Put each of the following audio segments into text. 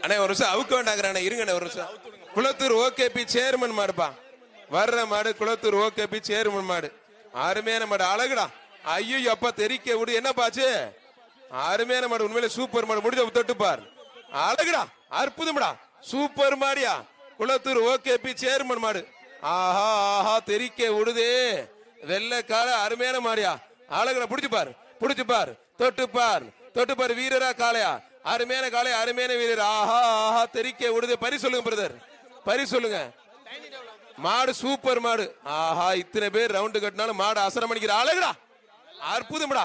அண்ணே ஒரு நிமிஷம் அவுக்க வேண்டாங்கிறானே, இருங்கண்ணே ஒரு நிமிஷம். குளத்தூர் ஓகேபி சேர்மன் மாடுப்பா, வர்ற மாடு குளத்தூர் ஓகேபி சேர்மன் மாடு. அருமையான மாடு, அழகுடா. ஐயோ அப்பா தெரிக்க விடு, என்ன பாச்சு? அருமையான மாடு, உண்மையிலே சூப்பர் மாடு. முடிஞ்ச தொட்டுப்பார், அழகுடா, அற்புதம்டா, சூப்பர் மாடியா. குளத்தூர் ஓகேபி சேர்மன் மாடு. ஆஹா ஆஹா தெரிக்க விடுதே, வெள்ளக்கால அருமையான மாடியா, அழகுடா. புடிச்சுப்பார் புடிச்சுப்பார், தொட்டுப்பார் தொட்டுப்பார், வீரரா காளையா, அருமையான காளை, அருமையான வீரர். ஆஹா ஆஹா தெரிக்க விடுது. பரி சொல்லுங்க பிரதர், பரி சொல்லுங்க. மாடு சூப்பர் மாடு. ஆஹா இத்தனை பேர் ரவுண்டு கட்டினாலும் மாடு அசரம் பண்ணிக்கிற, அழகுடா, அற்புதம்டா.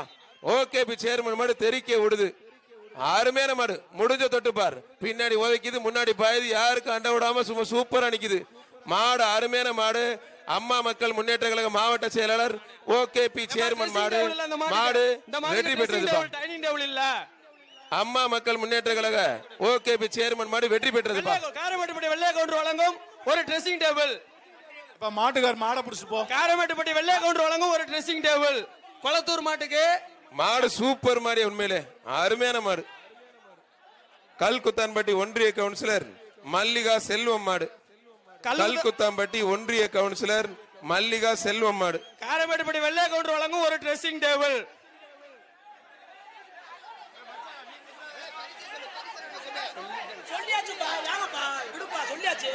ஓகேபி சேர்மன் மாடு தெரிக்க விடுது, அருமையான மாடு. முடிஞ்ச தொட்டுப்பார், பின்னாடி உதைக்குது, முன்னாடி பாயுது, யாருக்கும் அண்ட விடாம சும்மா சூப்பரா நிக்குது மாடு. அருமையான மாடு. அம்மா மக்கள் முன்னேற்ற கழக மாவட்ட செயலாளர் ஓகேபி சேர்மன் மாடு. மாடு வெற்றி பெற்றது. அம்மா மக்கள் முன்னேற்ற கழக ஓகேபி சேர்மன் மாடு வெற்றி பெற்றது. காரமேட்டுப்பட்டி வெள்ளைய கவுண்டர் வழங்கும் ஒரு ட்ரெஸ்ஸிங் டேபிள். மாட்டுக்கார் மாடை பிடிச்சு போ. காரமேட்டுப்பட்டி வெள்ளைய கவுண்டர் வழங்கும் ஒரு ட்ரெஸ்ஸிங் டேபிள். குளத்தூர் மாட்டுக்கு மாடு சூப்பர் மாடு, உண்மையிலே அருமையான மாடு. கல்குத்தான்பட்டி ஒன்றிய கவுன்சிலர் மல்லிகா செல்வம் மாடு. கல்குத்தாம்பட்டி ஒன்றிய கவுன்சிலர் மல்லிகா செல்வம் மாடு. காரமேட்டுப்பட்டி வெள்ளைய கவுண்டர் வழங்கும் ஒரு ட்ரெஸ்ஸிங் டேபிள். சொல்லியாச்சு.